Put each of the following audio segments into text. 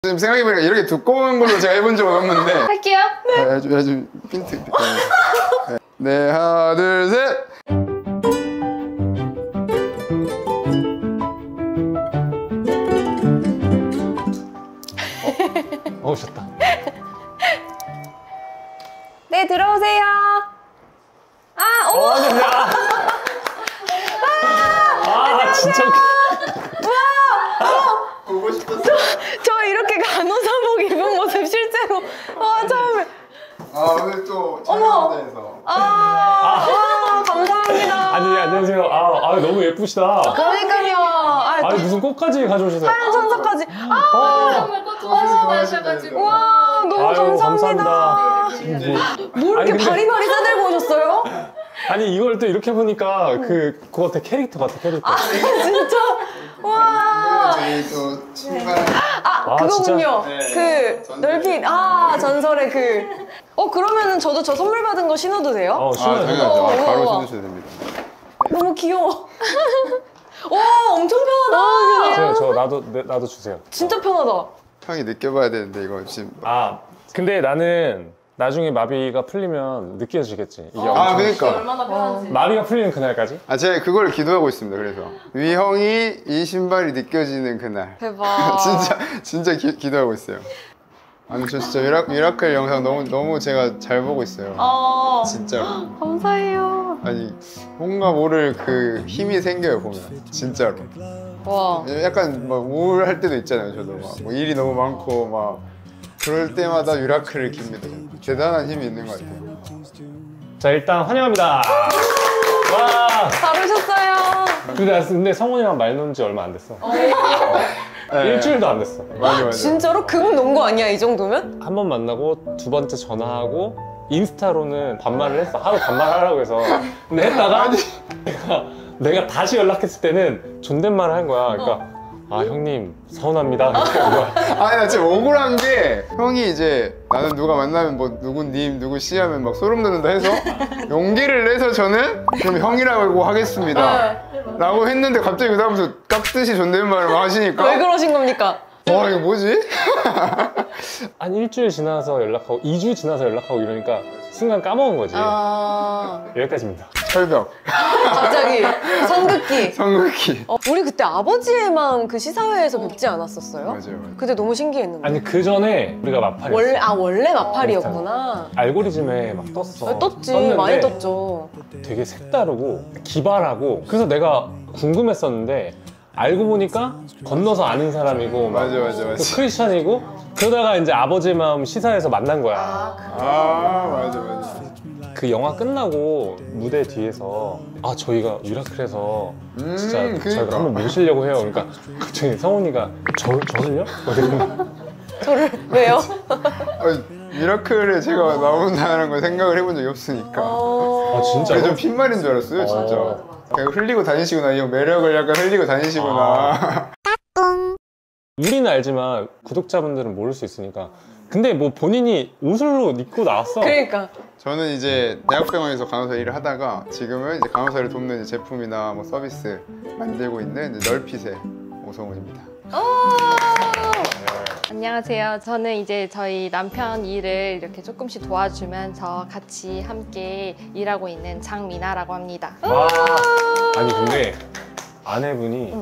지금 생각해보니까 이렇게 두꺼운 걸로 제가 해본 적은 없는데. 할게요. 네. 아주 핀트. 네, 하나, 둘, 셋. 오셨다. 네, 들어오세요. 아, 어머! 아, 진짜. 보고 싶었어. 저 이렇게 간호사복 입은 모습 실제로 처음에. 오늘 또 촬영장에서. 와, 감사합니다. 아니, 안녕하세요. 너무 예쁘시다. 그러니까요. 아니, 무슨 꽃까지 가져오셨어요? 하얀 천사까지. 정말 꽃 좋아하셔가지고. 와, 너무 아유, 감사합니다. 뭐 이렇게 아니, 근데- 바리바리 싸들고 오셨어요? 아니, 이걸 또 이렇게 보니까 그거 같아. 캐릭터 같아, 캐릭터. 진짜? 와. 저희 또 친구가. 그거군요. 진짜? 그 전설의- 넓힌 전설의 그러면은 저도 저 선물 받은 거 신어도 돼요? 신어요. 당연하죠. 바로 우와. 신으셔도 됩니다. 너무 귀여워. 와, 엄청 편하다. 저 나도 주세요. 진짜 편하다. 형이 느껴봐야 되는데 이거 지금. 근데 나는 나중에 마비가 풀리면 느껴지겠지. 이게 그러니까. 얼마나 편한지. 마비가 풀리는 그날까지? 제가 그걸 기도하고 있습니다. 그래서 위형이 이 신발이 느껴지는 그날. 대박. 진짜 기도하고 있어요. 아니 저 진짜 미라클 영상 너무 제가 잘 보고 있어요. 진짜로. 감사해요. 아니 뭔가 모를 그 힘이 생겨요 보면. 진짜로. 와. 약간 막 우울할 때도 있잖아요. 저도 막 뭐 일이 너무 많고 막 그럴 때마다 미라클을 깁니다. 대단한 힘이 있는 것 같아요. 자, 일단 환영합니다. 와. 잘 오셨어요. 근데 성훈이랑 말 놓은 지 얼마 안 됐어. 네. 일주일도 안 됐어. 맞아. 진짜로? 그건 논 거 아니야, 이 정도면? 한 번 만나고 두 번째 전화하고 인스타로는 반말을 했어. 하루 반말하라고 해서. 근데 했다가 내가 다시 연락했을 때는 존댓말을 한 거야. 그러니까 형님 서운합니다. 이렇게 한 거야. 아니 나 진짜 억울한 게 형이 이제 나는 누가 만나면 뭐 누구님 누구씨 하면 막 소름 돋는다 해서 용기를 내서 저는 그럼 형이라고 하겠습니다 라고 했는데 갑자기 그 다음부터 깍듯이 존댓말을 막 하시니까 왜 그러신 겁니까? 와 이거 뭐지? 한 일주일 지나서 연락하고 2주 지나서 연락하고 이러니까 순간 까먹은 거지. 여기까지입니다. 철벽 갑자기 선긋기. 성극기 우리 그때 아버지의 마음 그 시사회에서 뵙지 않았었어요? 맞아요. 그때 너무 신기했는데. 아니 그 전에 우리가 마팔이었어. 원래 마팔이었구나. 알고리즘에 막 떴어. 떴지. 떴는데 많이 떴죠. 되게 색다르고 기발하고 그래서 내가 궁금했었는데 알고 보니까 건너서 아는 사람이고 막 맞아. 또 크리스찬이고 그러다가 이제 아버지의 마음 시사에서 만난 거야. 맞아. 그 영화 끝나고 무대 뒤에서 저희가 미라클에서 진짜 그러니까. 저희가 한번 모시려고 해요. 그러니까 갑자기 성훈이가 저를요? 저를 왜요? 미라클에 제가 나온다는 걸 생각을 해본 적이 없으니까 진짜? 그게 좀 핀말인 줄 알았어요 진짜 그냥 흘리고 다니시구나 이 형 매력을 약간 흘리고 다니시구나 우리는 알지만 구독자분들은 모를 수 있으니까 근데 뭐 본인이 옷을 입고 나왔어. 그러니까. 저는 이제 대학병원에서 간호사 일을 하다가 지금은 이제 간호사를 돕는 이제 제품이나 뭐 서비스 만들고 있는 이제 널핏의 오성훈입니다. 안녕하세요. 저는 이제 저희 남편 일을 이렇게 조금씩 도와주면서 같이 함께 일하고 있는 장미나라고 합니다. 아니 근데 아내분이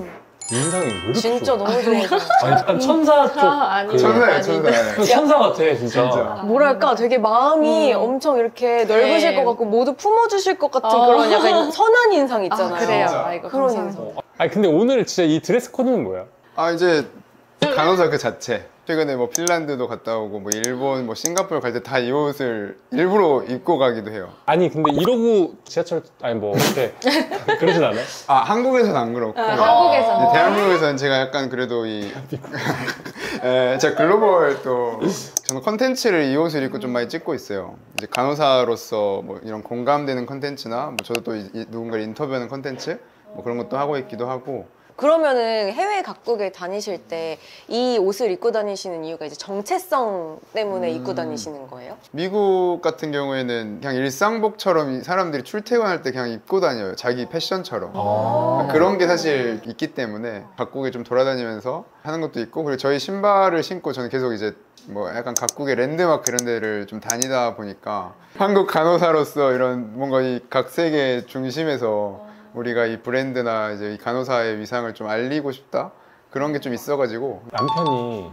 인상이 왜 이렇게 진짜 좋아? 너무 좋아서. 약간 천사 쪽 아니요. 천사예요 천사. 천사 같아 진짜. 뭐랄까 되게 마음이 엄청 이렇게 넓으실 것 같고 모두 품어주실 것 같은 그런 약간 선한 인상 있잖아요. 그래요. 진짜. 아이고, 그런 감사합니다. 인상. 아니 근데 오늘 진짜 이 드레스 코드는 뭐야? 이제 간호사 그 자체. 최근에 뭐 핀란드도 갔다 오고 뭐 일본 뭐 싱가포르 갈 때 다 이 옷을 일부러 입고 가기도 해요. 아니 근데 이러고 지하철 아니 뭐 이렇게 그러진 않아요? 한국에서는 안 그렇고 한국에서. 대한민국에서는 제가 약간 그래도 제가 글로벌 또 저는 컨텐츠를 이 옷을 입고 좀 많이 찍고 있어요. 이제 간호사로서 뭐 이런 공감되는 컨텐츠나 뭐 저도 또 누군가를 인터뷰하는 컨텐츠 뭐 그런 것도 하고 있기도 하고 그러면은 해외 각국에 다니실 때 이 옷을 입고 다니시는 이유가 이제 정체성 때문에 입고 다니시는 거예요? 미국 같은 경우에는 그냥 일상복처럼 사람들이 출퇴근할 때 그냥 입고 다녀요. 자기 패션처럼. 그런 게 사실 있기 때문에 각국에 좀 돌아다니면서 하는 것도 있고, 그리고 저희 신발을 신고 저는 계속 이제 뭐 약간 각국의 랜드마크 이런 데를 좀 다니다 보니까 한국 간호사로서 이런 뭔가 이 각 세계 중심에서 우리가 이 브랜드나 이제 이 간호사의 위상을 좀 알리고 싶다? 그런 게 좀 있어가지고. 남편이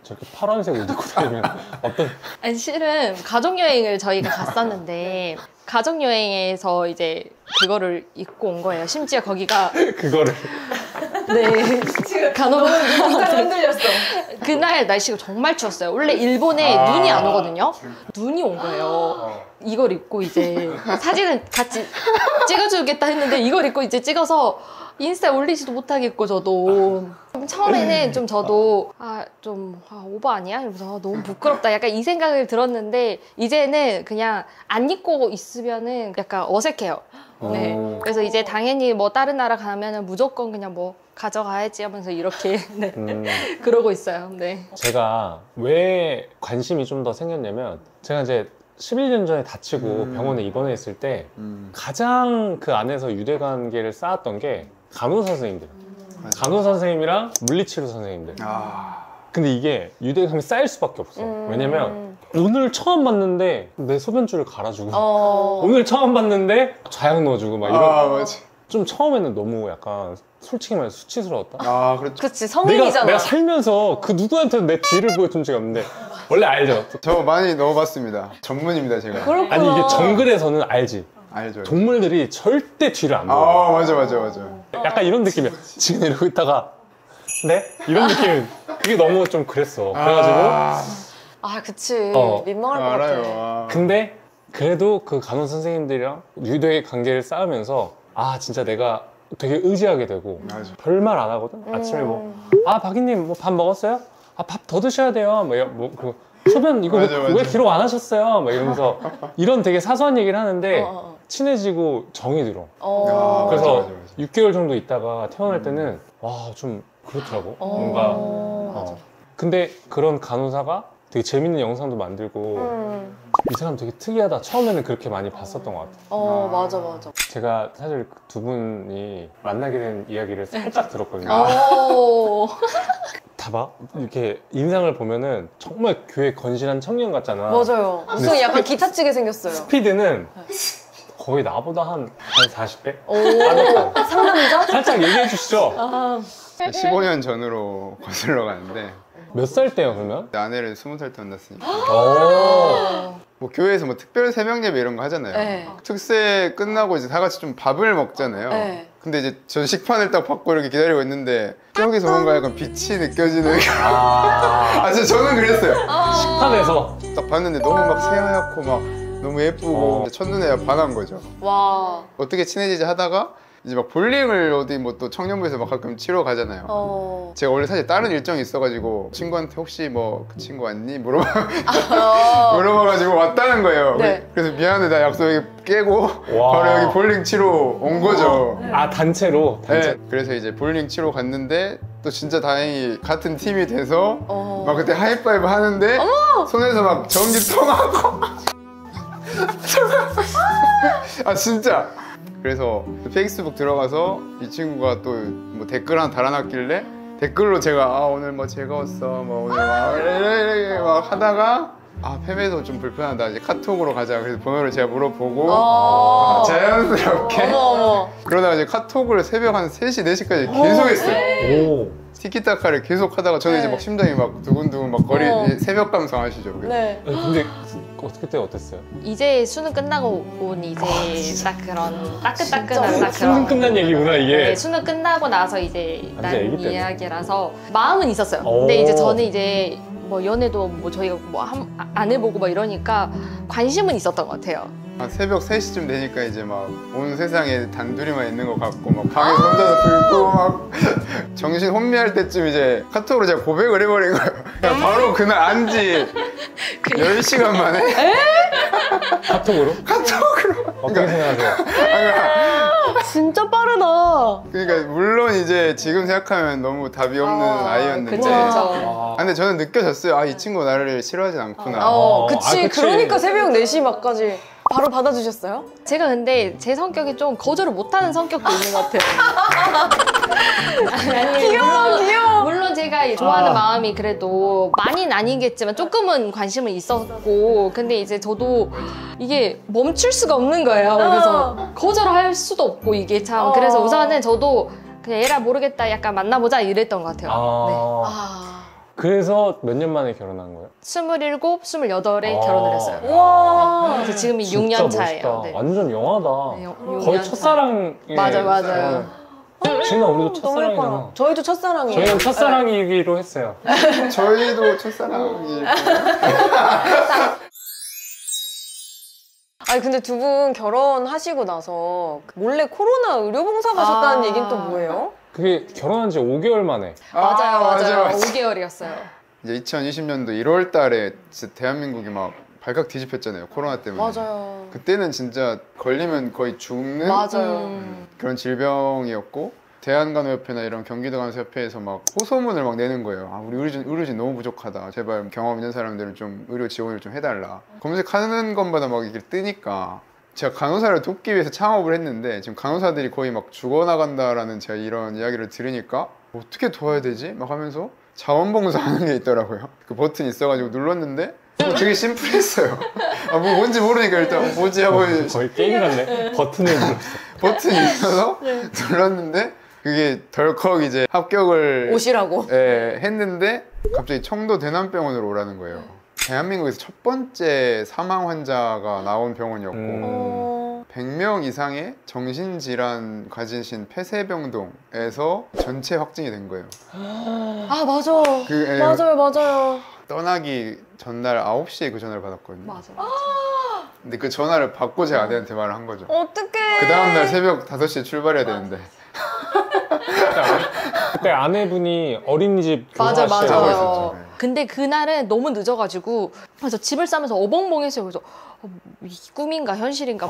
저렇게 파란색 옷 입고 다니면 어떤 아니, 실은 가족여행을 저희가 갔었는데 가족여행에서 이제 그거를 입고 온 거예요. 심지어 거기가 그거를 네 간호가 흔들렸어. 그날 날씨가 정말 추웠어요. 원래 일본에 눈이 안 오거든요. 눈이 온 거예요. 이걸 입고 이제 사진을 같이 찍어주겠다 했는데 이걸 입고 이제 찍어서 인스타에 올리지도 못하겠고, 저도 처음에는 좀 저도 오버 아니야? 이러면서 너무 부끄럽다 약간 이 생각을 들었는데 이제는 그냥 안 입고 있으면은 약간 어색해요. 네. 그래서 이제 당연히 뭐 다른 나라 가면은 무조건 그냥 뭐 가져가야지 하면서 이렇게 네. 그러고 있어요. 네. 제가 왜 관심이 좀 더 생겼냐면, 제가 이제 11년 전에 다치고 병원에 입원해 있을 때 가장 그 안에서 유대관계를 쌓았던 게 간호사 선생님들. 간호사 선생님이랑 물리치료 선생님들. 근데 이게 유대감이 쌓일 수밖에 없어. 왜냐면 오늘 처음 봤는데 내 소변줄을 갈아주고 오늘 처음 봤는데 자약 넣어주고 막 이런. 맞아. 좀 처음에는 너무 약간 솔직히 말해서 수치스러웠다. 그렇죠. 그치, 성인이잖아. 내가 살면서 그 누구한테도 내 뒤를 보여준 적이 없는데, 원래 알죠? 저 많이 넣어봤습니다. 전문입니다, 제가. 그렇구나. 아니 이게 정글에서는 알지. 알죠. 동물들이 절대 뒤를 안 보여. 맞아. 약간 이런 느낌이야. 지금 이러고 있다가 네? 이런 느낌. 그게 너무 좀 그랬어. 그래가지고 그치. 민망할 것 알아요. 같아. 근데 그래도 그 간호사 선생님들이랑 유대 관계를 쌓으면서 진짜 내가 되게 의지하게 되고 맞아. 별말 안 하거든. 아침에 뭐 박이님 뭐 밥 먹었어요? 밥 더 드셔야 돼요. 그 소변 이거 맞아. 왜 기록 안 하셨어요? 막 이러면서 이런 되게 사소한 얘기를 하는데 친해지고 정이 들어. 그래서 맞아. 6개월 정도 있다가 태어날 때는 좀 그렇더라고. 뭔가 근데 그런 간호사가 되게 재밌는 영상도 만들고 이 사람 되게 특이하다. 처음에는 그렇게 많이 봤었던 것 같아요. 맞아. 제가 사실 두 분이 만나게 된 이야기를 살짝 들었거든요. 봐봐. 이렇게 인상을 보면은 정말 교회 건실한 청년 같잖아. 맞아요. 무슨 약간 기타 치게 생겼어요. 스피드는 거의 나보다 한 40배? 상남자? 살짝 얘기해 주시죠. 15년 전으로 거슬러 가는데, 몇 살 때요, 그러면? 아내를 20살 때 만났으니까. 오. 뭐 교회에서 뭐 특별 새벽 예배 이런 거 하잖아요. 네. 특세 끝나고 이제 다 같이 좀 밥을 먹잖아요. 네. 근데 이제 전 식판을 딱 받고 이렇게 기다리고 있는데 저기서 뭔가 약간 빛이 느껴지는. 진짜 저는 그랬어요. 식판에서. 딱 봤는데 너무 막 새하얗고 막 너무 예쁘고 첫눈에 반한 거죠. 와. 어떻게 친해지지 하다가 이제 막 볼링을 어디 뭐 또 청년부에서 막 가끔 치러 가잖아요. 제가 원래 사실 다른 일정이 있어가지고 친구한테 혹시 뭐 그 친구 왔니? 물어봐가지고 왔다는 거예요. 네. 그래서 미안해, 나 약속 여기 깨고 와. 바로 여기 볼링 치러 온 거죠. 단체로? 네. 그래서 이제 볼링 치러 갔는데 또 진짜 다행히 같은 팀이 돼서 막 그때 하이파이브 하는데 손에서 막 전기 통하고 진짜. 그래서 페이스북 들어가서 이 친구가 또 뭐 댓글 하나 달아놨길래 댓글로 제가 오늘 뭐 즐거웠어 뭐 오늘 막 하다가 팸에서 좀 불편하다, 이제 카톡으로 가자. 그래서 번호를 제가 물어보고 자연스럽게 그러다가 이제 카톡을 새벽 한 3시, 4시까지 계속 했어요. 티키타카를 계속 하다가 저는 이제 막 심장이 막 두근두근 막 새벽 감성 아시죠? 네. 근데 그때 어땠어요? 이제 수능 끝나고 온 이제 딱 그런 따끈따끈한 딱 수능 그런 끝난 얘기구나 이게. 네, 수능 끝나고 나서 이제 난 애기 때문에. 이야기라서 마음은 있었어요. 근데 이제 저는 이제 뭐 연애도 뭐 저희가 뭐 안 해보고 막 이러니까 관심은 있었던 것 같아요. 새벽 3시쯤 되니까 이제 막 온 세상에 단둘이만 있는 것 같고 막 방에서 혼자서 불고 막 정신 혼미할 때쯤 이제 카톡으로 제가 고백을 해버린 거예요. 그냥 바로 그날 안지 10시간 만에 카톡으로? 카톡으로. 어떻게 생각하세요? 진짜 빠르다. 그러니까 물론 이제 지금 생각하면 너무 답이 없는 아이였는데. 그쵸. 근데 저는 느껴졌어요. 아, 이 친구 나를 싫어하진 않구나. 그치. 그치. 그러니까 새벽 4시 막까지 바로 받아주셨어요? 제가 근데 제 성격이 좀 거절을 못하는 성격도 있는 것 같아요. 귀여워. 물론 제가 좋아하는 마음이 그래도 많이는 아니겠지만 조금은 관심은 있었고, 근데 이제 저도 이게 멈출 수가 없는 거예요. 그래서 거절할 수도 없고 이게 참. 그래서 우선은 저도 그냥 에라 모르겠다, 약간 만나보자 이랬던 것 같아요. 네. 그래서 몇 년 만에 결혼한 거예요? 27, 28에 결혼을 했어요. 와. 그래서 지금이 진짜 6년 차예요. 멋있다. 네. 완전 영화다. 네, 거의 6년 차. 첫사랑. 맞아요. 지은아, 우리도 너무 첫사랑이잖아. 예뻐요. 저희도 첫사랑이에요. 저희는 첫사랑이기로 했어요. 저희도 첫사랑이. 아니 근데 두 분 결혼하시고 나서 몰래 코로나 의료봉사 가셨다는 얘기는 또 뭐예요? 그게 결혼한 지 5개월 만에. 맞아요. 5개월이었어요. 이제 2020년도 1월 달에 진짜 대한민국이 막 발칵 뒤집혔잖아요. 코로나 때문에. 맞아요. 그때는 진짜 걸리면 거의 죽는 맞아요. 그런 질병이었고, 대한간호협회나 이런 경기도간호협회에서 막 호소문을 막 내는 거예요. 아, 우리 의료진 너무 부족하다. 제발 경험 있는 사람들은 좀 의료 지원을 좀 해달라. 검색하는 것마다 막 이게 뜨니까 제가 간호사를 돕기 위해서 창업을 했는데 지금 간호사들이 거의 막 죽어나간다라는 제가 이런 이야기를 들으니까 어떻게 도와야 되지? 막 하면서 자원봉사하는 게 있더라고요. 그 버튼이 있어가지고 눌렀는데 되게 심플했어요. 아, 뭐 뭔지 모르니까 일단 뭐지 하고 거의 게임 같네. 버튼을 눌렀어. 버튼이 있어서 눌렀는데 그게 덜컥 이제 합격을 오시라고. 했는데 갑자기 청도 대남병원으로 오라는 거예요. 대한민국에서 첫 번째 사망 환자가 나온 병원이었고 100명 이상의 정신질환 가지신 폐쇄병동에서 전체 확진이 된 거예요. 아 맞아. 맞아요. 떠나기 전날 9시에 그 전화를 받았거든요. 맞아. 근데 그 전화를 받고 제 아내한테 말을 한 거죠. 어떡해. 그 다음날 새벽 5시에 출발해야 되는데. 그때 아내분이 어린이집 맞아. 하고 있었죠. 네. 근데 그날은 너무 늦어가지고 그래서 집을 싸면서 어벙벙했어요. 그래서 이 꿈인가 현실인가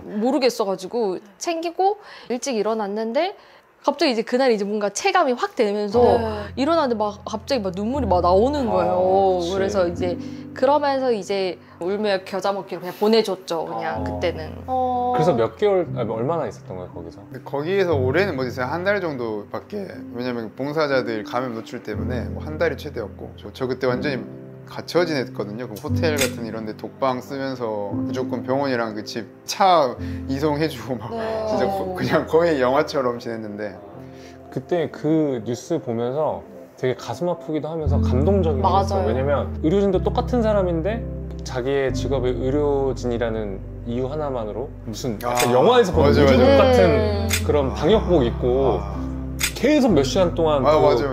모르겠어가지고 챙기고 일찍 일어났는데 갑자기 이제 그날 이제 뭔가 체감이 확 되면서 일어났는데 막 갑자기 막 눈물이 막 나오는 거예요. 그래서 이제 그러면서 이제 울며 겨자 먹기로 그냥 보내줬죠. 그냥 그때는. 그래서 몇 개월, 얼마나 있었던 거예요, 거기서? 근데 거기에서 올해는 못 있어요. 한 달 정도밖에. 왜냐면 봉사자들 감염 노출 때문에 뭐 한 달이 최대였고. 저 그때 완전히 갇혀 지냈거든요. 그럼 호텔 같은 이런 데 독방 쓰면서 무조건 병원이랑 그 집 차 이송해주고 막 진짜 그냥 거의 영화처럼 지냈는데. 그때 그 뉴스 보면서 되게 가슴 아프기도 하면서 감동적이긴 맞아요. 했어요. 왜냐면 의료진도 똑같은 사람인데 자기의 직업이 의료진이라는 이유 하나만으로 무슨 약간 영화에서 보는 맞아, 의료복 맞아. 같은 그런 방역복 입고 계속 몇 시간 동안 맞아.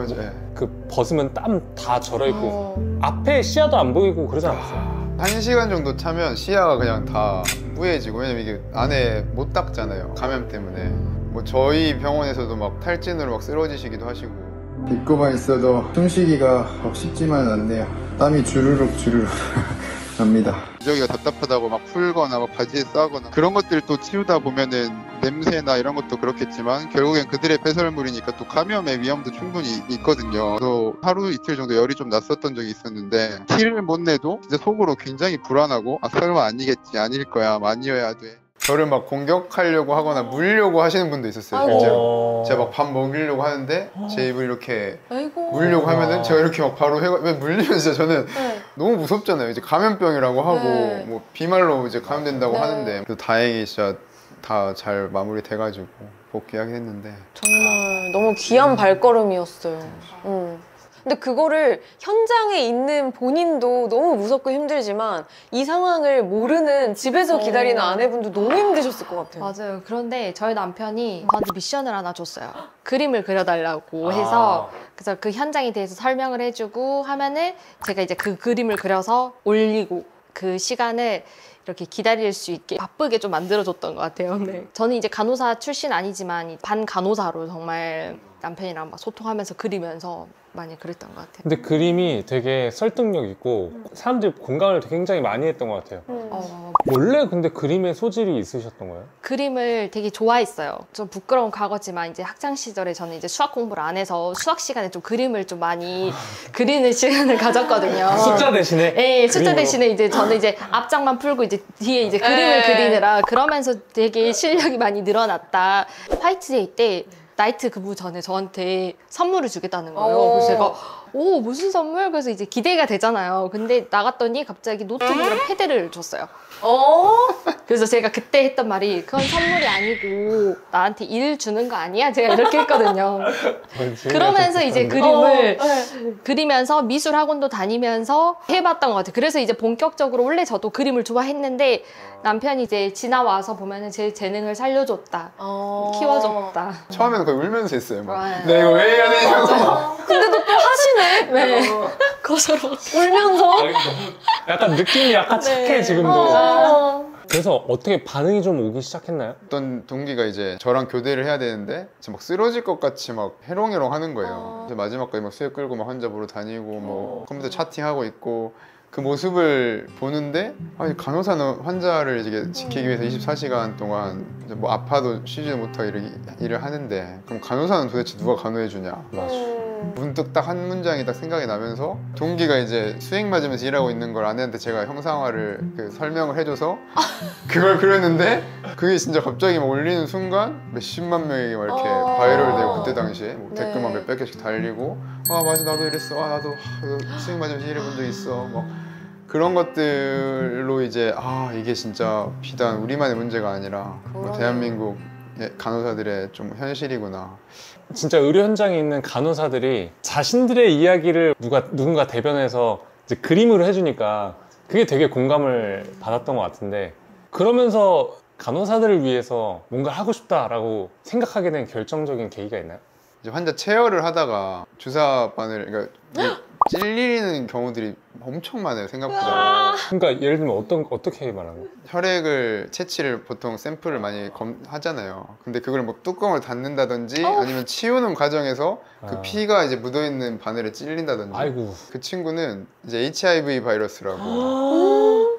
그 벗으면 땀 다 절어 있고 앞에 시야도 안 보이고 그러지 않았어요? 1시간 정도 차면 시야가 그냥 다 뿌얘지고, 왜냐면 이게 안에 못 닦잖아요. 감염 때문에. 뭐 저희 병원에서도 막 탈진으로 막 쓰러지시기도 하시고. 입고만 있어도 숨쉬기가 쉽지만은 않네요. 땀이 주르륵 납니다. 여기가 답답하다고 막 풀거나 막 바지에 싸거나 그런 것들 또 치우다 보면은 냄새나 이런 것도 그렇겠지만 결국엔 그들의 배설물이니까 또 감염의 위험도 충분히 있거든요. 또 하루 이틀 정도 열이 좀 났었던 적이 있었는데 티를 못 내도 진짜 속으로 굉장히 불안하고 아 설마 아니겠지, 아닐 거야, 아니어야 돼. 저를 막 공격하려고 하거나 물려고 하시는 분도 있었어요. 실제로. 제가 막 밥 먹이려고 하는데 제 입을 이렇게 물려고 하면은 제가 이렇게 막 바로 왜 물리면 진짜 저는 너무 무섭잖아요. 이제 감염병이라고 하고 뭐 비말로 이제 감염된다고 하는데 그래도 다행히 진짜 다 잘 마무리돼가지고 복귀하긴 했는데 정말 너무 귀한 발걸음이었어요. 근데 그거를 현장에 있는 본인도 너무 무섭고 힘들지만 이 상황을 모르는 집에서 기다리는 아내분도 너무 힘드셨을 것 같아요. 맞아요. 그런데 저희 남편이 저한테 미션을 하나 줬어요. 그림을 그려달라고 해서 그래서 그 현장에 대해서 설명을 해주고 하면은 제가 이제 그 그림을 그려서 올리고 그 시간을 이렇게 기다릴 수 있게 바쁘게 좀 만들어줬던 것 같아요. 네. 저는 이제 간호사 출신 아니지만 반 간호사로 정말 남편이랑 막 소통하면서 그리면서 많이 그랬던 것 같아요. 근데 그림이 되게 설득력 있고 사람들이 공감을 굉장히 많이 했던 것 같아요. 원래 근데 그림에 소질이 있으셨던 거예요? 그림을 되게 좋아했어요. 좀 부끄러운 과거지만 이제 학창 시절에 저는 이제 수학 공부를 안 해서 수학 시간에 좀 그림을 좀 많이 그리는 시간을 가졌거든요. 숫자 대신에? 네, 숫자 그림으로? 대신에 이제 저는 이제 앞장만 풀고 이제 뒤에 이제 그림을 그리느라 그러면서 되게 실력이 많이 늘어났다. 화이트데이 때 나이트 그부 전에 저한테 선물을 주겠다는 거예요. 그래서 제가 오 무슨 선물? 그래서 이제 기대가 되잖아요. 근데 나갔더니 갑자기 노트북이랑 패드를 줬어요. 그래서 제가 그때 했던 말이 그건 선물이 아니고 나한테 일 주는 거 아니야? 제가 이렇게 했거든요. 그러면서 이제 그림을 그리면서 미술 학원도 다니면서 해봤던 것 같아요. 그래서 이제 본격적으로 원래 저도 그림을 좋아했는데 남편이 이제 지나와서 보면은 제 재능을 살려줬다, 키워줬다. 처음에는 거의 울면서 했어요. 막. 네. 내가 이거 왜 해야 되냐고. 근데도 또 하시네. 네. 거서로 울면서. 약간 느낌이 약간 착해 지금도. 그래서 어떻게 반응이 좀 오기 시작했나요? 어떤 동기가 이제 저랑 교대를 해야 되는데 막 쓰러질 것 같이 막 해롱해롱 하는 거예요. 그래서 마지막까지 막 수액 끌고 막 환자 보러 다니고 뭐 컴퓨터 차팅하고 있고 그 모습을 보는데 아니 간호사는 환자를 이제 지키기 위해서 24시간 동안 이제 뭐 아파도 쉬지도 못하고 일을 하는데 그럼 간호사는 도대체 누가 간호해 주냐. 맞아. 문득 딱 한 문장이 딱 생각이 나면서 동기가 이제 수액 맞으면서 일하고 있는 걸 아내한테 제가 형상화를 설명을 해줘서 그걸 그렸는데 그게 진짜 갑자기 막 올리는 순간 몇십만 명이 막 이렇게 바이럴되고 그때 당시에 뭐 댓글만 몇백 개씩 달리고 아 맞아 나도 이랬어 아 나도 수액 맞으면서 일해본 적 있어 막 그런 것들로 이제 아 이게 진짜 비단 우리만의 문제가 아니라 뭐 대한민국 간호사들의 좀 현실이구나. 진짜 의료 현장에 있는 간호사들이 자신들의 이야기를 누군가 대변해서 이제 그림으로 해주니까 그게 되게 공감을 받았던 것 같은데 그러면서 간호사들을 위해서 뭔가 하고 싶다라고 생각하게 된 결정적인 계기가 있나요? 이제 환자 체열을 하다가 주사 바늘 그러니까 찔리는 경우들이 엄청 많아요 생각보다. 그러니까 예를 들면 어떻게 말하는 거예요? 혈액을 채취를 보통 샘플을 많이 하잖아요. 근데 그걸 뭐 뚜껑을 닫는다든지 아니면 치우는 과정에서 그 피가 이제 묻어있는 바늘에 찔린다든지. 아이고. 그 친구는 이제 HIV 바이러스라고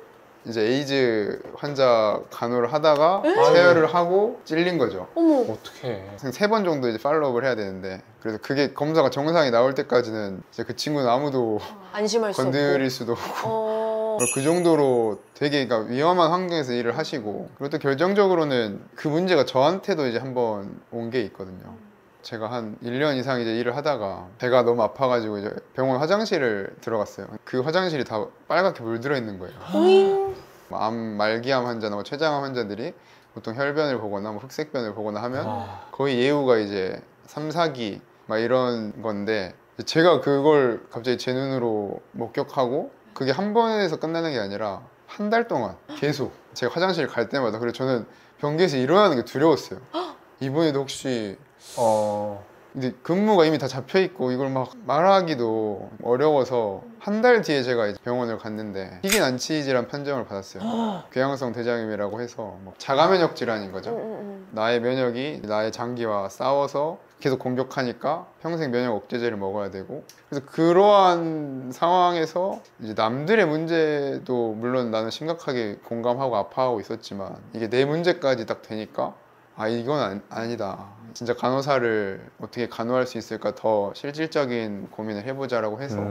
이제 에이즈 환자 간호를 하다가 체열을 하고 찔린 거죠. 어떡해. 3번 정도 이제 팔로우업을 해야 되는데 그래서 그게 검사가 정상이 나올 때까지는 이제 그 친구는 아무도 안심할 수 건드릴 수도 없고 그 정도로 되게 그러니까 위험한 환경에서 일을 하시고 그리고 또 결정적으로는 그 문제가 저한테도 이제 한번 온 게 있거든요. 제가 한 1년 이상 이제 일을 하다가 배가 너무 아파가지고 이제 병원 화장실을 들어갔어요. 그 화장실이 다 빨갛게 물들어 있는 거예요. 암 말기암 환자나 뭐 췌장암 환자들이 보통 혈변을 보거나 뭐 흑색변을 보거나 하면 거의 예후가 이제 3, 4기 막 이런 건데 제가 그걸 갑자기 제 눈으로 목격하고 그게 한 번에서 끝나는 게 아니라 한 달 동안 계속 제가 화장실 갈 때마다 그래서 저는 변기에서 일어나는 게 두려웠어요. 이번에도 혹시 근데 근무가 이미 다 잡혀 있고 이걸 막 말하기도 어려워서 한 달 뒤에 제가 이제 병원을 갔는데 희귀난치질환 판정을 받았어요. 궤양성 대장염이라고 해서 자가면역 질환인 거죠. 나의 면역이 나의 장기와 싸워서 계속 공격하니까 평생 면역 억제제를 먹어야 되고 그래서 그러한 상황에서 이제 남들의 문제도 물론 나는 심각하게 공감하고 아파하고 있었지만 이게 내 문제까지 딱 되니까 아 이건 아니다. 진짜 간호사를 어떻게 간호할 수 있을까 더 실질적인 고민을 해보자라고 해서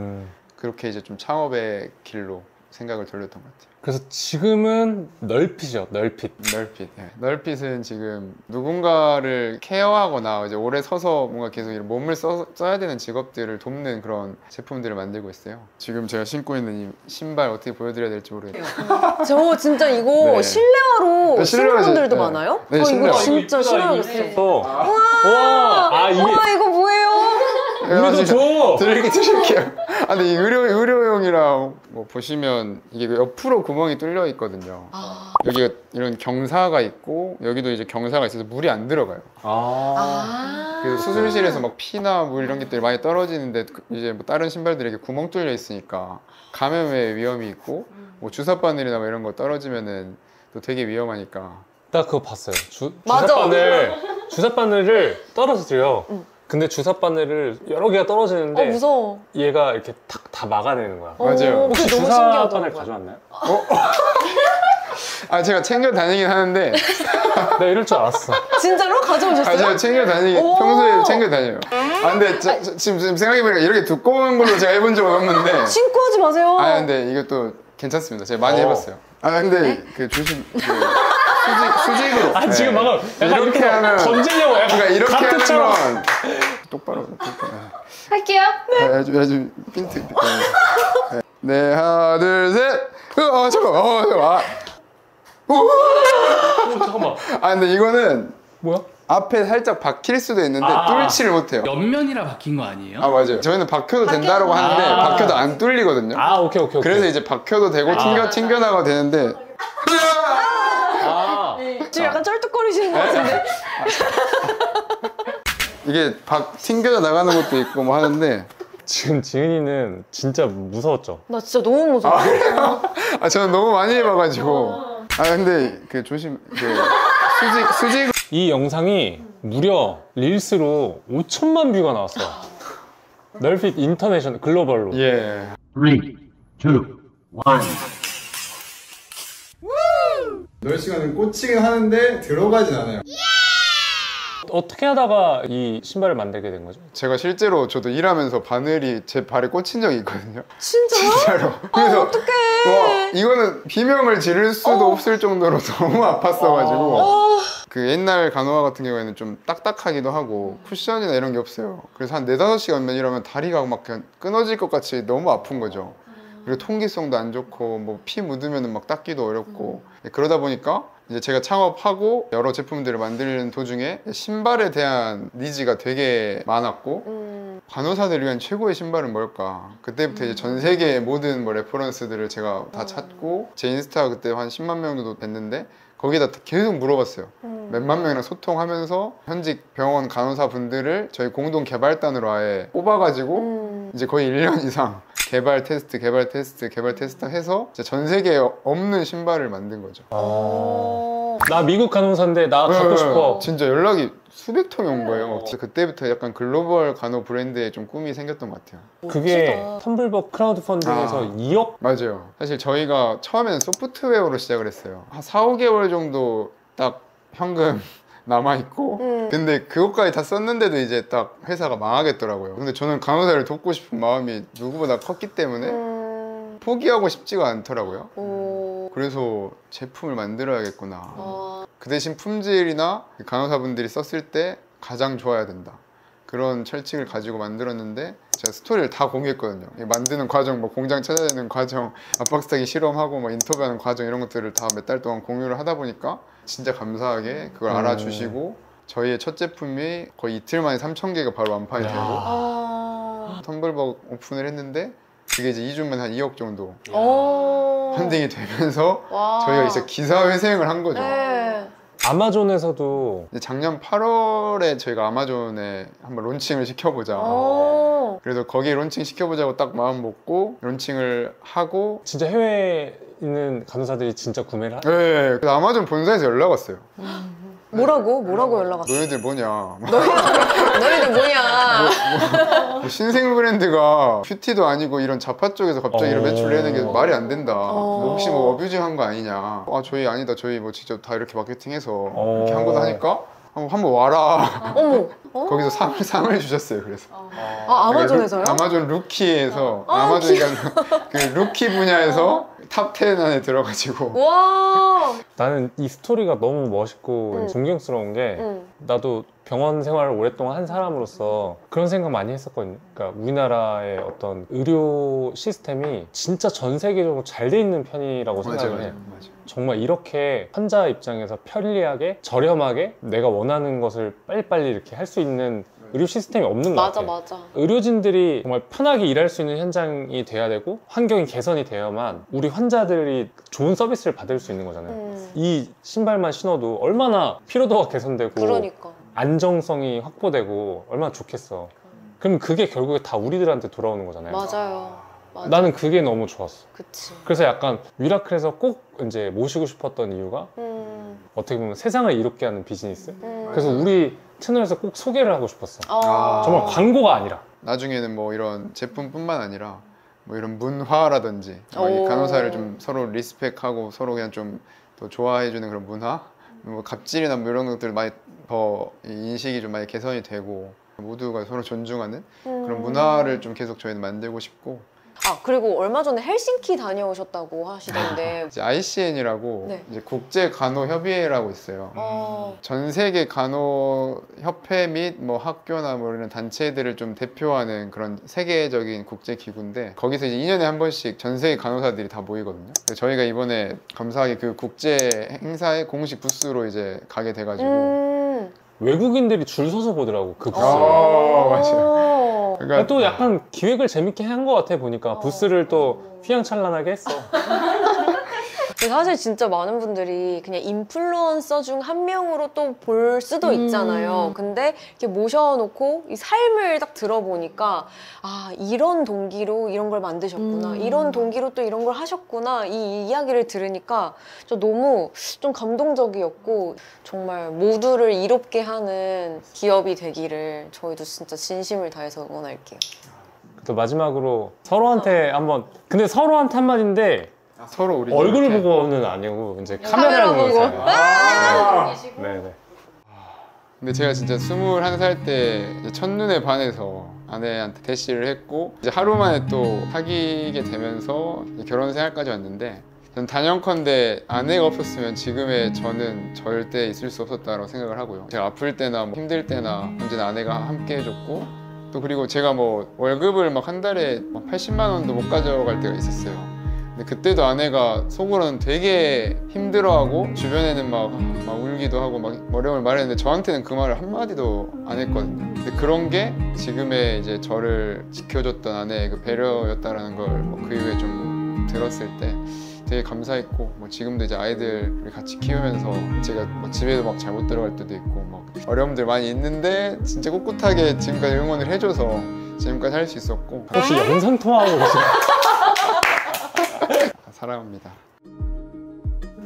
그렇게 이제 좀 창업의 길로 생각을 돌렸던 것 같아요. 그래서 지금은 널핏이죠, 널핏. 널핏. 네. 널핏은 지금 누군가를 케어하거나 이제 오래 서서 뭔가 계속 몸을 써야 되는 직업들을 돕는 그런 제품들을 만들고 있어요. 지금 제가 신고 있는 이 신발 어떻게 보여드려야 될지 모르겠어요. 저 진짜 이거 네. 실내화로 네, 신는 분들도 네. 많아요? 네, 저 이거 실내화. 진짜 신어야겠어요. 와, 이게 와 이거 뭐예요? 우리도 줘. 드릴게요. 아, 근데 이 의료용이랑 뭐 보시면 이게 옆으로 구멍이 뚫려 있거든요. 여기가 이런 경사가 있고 여기도 이제 경사가 있어서 물이 안 들어가요. 그래서 수술실에서 막 피나 물 이런 것들이 많이 떨어지는데 이제 뭐 다른 신발들에게 구멍 뚫려 있으니까 감염의 위험이 있고 뭐 주사 바늘이나 뭐 이런 거 떨어지면은 또 되게 위험하니까. 나 그거 봤어요. 맞아. 주사 바늘을 떨어뜨려. 근데 주사 바늘을 여러 개가 떨어지는데 무서워. 얘가 이렇게 다 막아내는 거야. 맞아요. 혹시 그게 너무 주사 신기하더라고요. 바늘 가져왔나요? 제가 챙겨 다니긴 하는데 내가 이럴 줄 알았어. 진짜로? 가져오셨어요? 제가 챙겨 다니긴 오. 평소에 챙겨 다녀요. 근데 지금 생각해보니까 이렇게 두꺼운 걸로 제가 해본 적은 없는데 신고 하지 마세요. 근데 이것도 괜찮습니다. 제가 많이 해봤어요. 근데 그 조심 수직으로. 지금 방금 약간 이렇게 이렇게 하면 던지려고 약간 그러니까 이렇게 가트처럼. 하면 똑바로. 할게요. 아주 핀트. 네, 하나, 둘, 셋. 잠깐만. 잠깐만. 근데 이거는 뭐야? 앞에 살짝 박힐 수도 있는데 뚫지를 못해요. 옆면이라 박힌 거 아니에요? 맞아요. 저희는 박혀도 된다라고 하는데 박혀도 안 뚫리거든요. 오케이. 그래서 이제 박혀도 되고 튕겨나가도 되는데 지금 약간 쩔뚝거리시는 것 같은데. 이게 튕겨져 나가는 것도 있고 뭐 하는데 지금 지은이는 진짜 무서웠죠? 나 진짜 너무 무서워. 저는 너무 많이 해봐가지고 근데 그 조심 수직 이 영상이 무려 릴스로 5천만 뷰가 나왔어요. 널핏 인터내셔널 글로벌로. 예. 3, 2, 1. 10시간은 꽂히긴 하는데 들어가진 않아요. 어떻게 하다가 이 신발을 만들게 된 거죠? 제가 실제로 저도 일하면서 바늘이 제 발에 꽂힌 적이 있거든요. 진짜요? 진짜로. 그래서 어떡해. 와 이거는 비명을 지를 수도 없을 정도로 너무 아팠어가지고 그 옛날 간호화 같은 경우에는 좀 딱딱하기도 하고 쿠션이나 이런 게 없어요. 그래서 한 4-5시간만 일하면 다리가 막 그냥 끊어질 것 같이 너무 아픈 거죠. 그리고 통기성도 안 좋고 뭐 피 묻으면 막 닦기도 어렵고 그러다 보니까 이제 제가 창업하고 여러 제품들을 만드는 도중에 신발에 대한 니즈가 되게 많았고 간호사들을 위한 최고의 신발은 뭘까? 그때부터 이제 전 세계의 모든 뭐 레퍼런스들을 제가 다 찾고 제 인스타 그때 한 10만 명 정도 됐는데 거기다 계속 물어봤어요. 몇만 명이랑 소통하면서 현직 병원 간호사 분들을 저희 공동 개발단으로 아예 뽑아가지고 이제 거의 1년 이상 개발 테스트 해서 이제 전 세계에 없는 신발을 만든 거죠. 나 미국 간호사인데 나 갖고 싶어. 진짜 연락이 수백 통이 온 거예요. 그때부터 약간 글로벌 간호 브랜드에 좀 꿈이 생겼던 것 같아요. 그게 멋지다. 텀블벅 크라우드 펀딩에서 2억? 맞아요. 사실 저희가 처음에는 소프트웨어로 시작을 했어요. 한 4-5개월 정도 딱 현금 남아있고 근데 그것까지 다 썼는데도 이제 딱 회사가 망하겠더라고요. 근데 저는 간호사를 돕고 싶은 마음이 누구보다 컸기 때문에 포기하고 싶지가 않더라고요. 그래서 제품을 만들어야겠구나. 그 대신 품질이나 간호사분들이 썼을 때 가장 좋아야 된다. 그런 철칙을 가지고 만들었는데 제가 스토리를 다 공유했거든요. 만드는 과정, 뭐 공장 찾아내는 과정, 압박스타기 실험하고 뭐 인터뷰하는 과정 이런 것들을 다 몇 달 동안 공유를 하다 보니까 진짜 감사하게 그걸 알아주시고 저희의 첫 제품이 거의 이틀 만에 3,000개가 바로 완판이 되고 텀블벅 오픈을 했는데 그게 이제 2주면 한 2억 정도 펀딩이 되면서 저희가 이제 기사회생을 한 거죠. 네. 아마존에서도 이제 작년 8월에 저희가 아마존에 한번 론칭을 시켜보자. 그래서 거기에 론칭 시켜보자고 딱 마음 먹고 론칭을 하고 진짜 해외에 있는 간호사들이 진짜 구매를 네, 그래서 아마존 본사에서 연락 왔어요. 뭐라고 연락 왔어? 너희들 뭐냐. 너희들 뭐냐? 뭐 신생 브랜드가 뷰티도 아니고 이런 자파 쪽에서 갑자기 이런 매출을 내는 게 말이 안 된다. 뭐 혹시 뭐 어뷰징한 거 아니냐. 저희 아니다. 저희 뭐 직접 다 이렇게 마케팅해서 이렇게 한 거다 하니까 한번 와라. 어머. 거기서 상을 주셨어요. 그래서 아마존에서요? 아마존 루키에서 아마존이가 그 루키 분야에서 탑 10 안에 들어가지고 와. 나는 이 스토리가 너무 멋있고 존경스러운 게 나도 병원 생활을 오랫동안 한 사람으로서 그런 생각 많이 했었거든요. 그러니까 우리나라의 어떤 의료 시스템이 진짜 전 세계적으로 잘 돼 있는 편이라고 생각을 해요. 정말 이렇게 환자 입장에서 편리하게 저렴하게 내가 원하는 것을 빨리빨리 이렇게 할 수 있는 의료 시스템이 없는 것 같아요. 맞아. 의료진들이 정말 편하게 일할 수 있는 현장이 돼야 되고 환경이 개선이 되어야만 우리 환자들이 좋은 서비스를 받을 수 있는 거잖아요. 이 신발만 신어도 얼마나 피로도가 개선되고 그러니까. 안정성이 확보되고 얼마나 좋겠어. 그럼 그게 결국에 다 우리들한테 돌아오는 거잖아요. 맞아. 나는 그게 너무 좋았어. 그치. 그래서 약간 위라클에서 꼭 이제 모시고 싶었던 이유가 어떻게 보면 세상을 이롭게 하는 비즈니스. 그래서 우리 채널에서 꼭 소개를 하고 싶었어. 어. 정말 광고가 아니라. 나중에는 뭐 이런 제품뿐만 아니라 뭐 이런 문화라든지 뭐 이 오. 간호사를 좀 서로 리스펙하고 서로 그냥 좀 더 좋아해주는 그런 문화, 뭐 갑질이나 뭐 이런 것들 많이 더 인식이 좀 많이 개선이 되고 모두가 서로 존중하는 그런 문화를 좀 계속 저희는 만들고 싶고. 아, 그리고 얼마 전에 헬싱키 다녀오셨다고 하시던데. 이제 ICN이라고 네. 이제 국제 간호 협의회라고 있어요. 전 세계 간호 협회 및 뭐 학교나 뭐 이런 단체들을 좀 대표하는 그런 세계적인 국제 기구인데, 거기서 이제 2년에 한 번씩 전 세계 간호사들이 다 모이거든요. 그래서 저희가 이번에 감사하게 그 국제 행사에 공식 부스로 이제 가게 돼가지고. 외국인들이 줄 서서 보더라고, 그 부스를. 맞아요. 그러니까 또 약간 기획을 재밌게 한 것 같아, 보니까. 부스를 또 휘황찬란하게 했어. 사실 진짜 많은 분들이 그냥 인플루언서 중 한 명으로 또 볼 수도 있잖아요. 근데 이렇게 모셔놓고 이 삶을 딱 들어보니까 아, 이런 동기로 이런 걸 만드셨구나. 이런 동기로 또 이런 걸 하셨구나. 이 이야기를 들으니까 저 너무 좀 감동적이었고, 정말 모두를 이롭게 하는 기업이 되기를 저희도 진짜 진심을 다해서 응원할게요. 또 마지막으로 서로한테 한번, 근데 서로한테 한마디인데 서로 우리 얼굴을 이렇게 보고는 아니고 이제 카메라 카메라를 보고 보고. 있어요. 네네. 근데 제가 진짜 21살 때 첫눈에 반해서 아내한테 대시를 했고, 이제 하루 만에 또 사귀게 되면서 결혼 생활까지 왔는데, 전 단연컨대 아내가 없었으면 지금의 저는 절대 있을 수 없었다고 생각을 하고요. 제가 아플 때나 뭐 힘들 때나 언제나 아내가 함께 해줬고, 또 그리고 제가 뭐 월급을 막 한 달에 막 80만 원도 못 가져갈 때가 있었어요. 근데 그때도 아내가 속으로는 되게 힘들어하고 주변에는 막 울기도 하고 막 어려움을 말했는데 저한테는 그 말을 한마디도 안 했거든요. 근데 그런 게 지금의 이제 저를 지켜줬던 아내의 그 배려였다라는 걸 뭐 그 이후에 좀 들었을 때 되게 감사했고, 뭐 지금도 이제 아이들을 같이 키우면서 제가 뭐 집에도 막 잘못 들어갈 때도 있고 막 어려움들 많이 있는데 진짜 꿋꿋하게 지금까지 응원을 해줘서 지금까지 할 수 있었고. 혹시 영상 통화하고 계시나요? 사랑합니다.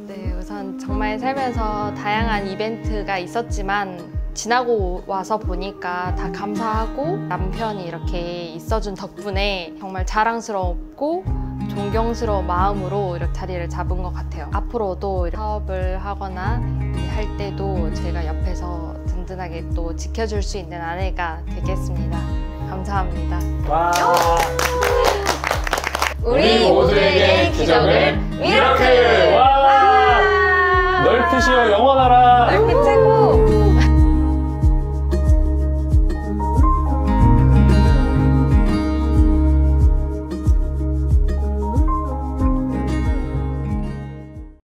네, 우선 정말 살면서 다양한 이벤트가 있었지만 지나고 와서 보니까 다 감사하고 남편이 이렇게 있어준 덕분에 정말 자랑스럽고 존경스러운 마음으로 이렇게 자리를 잡은 것 같아요. 앞으로도 사업을 하거나 할 때도 제가 옆에서 든든하게 또 지켜줄 수 있는 아내가 되겠습니다. 감사합니다. 와. 우리 모두에게 기적을 미라클! 와! 넓히시오 영원하라! 넓히 최고!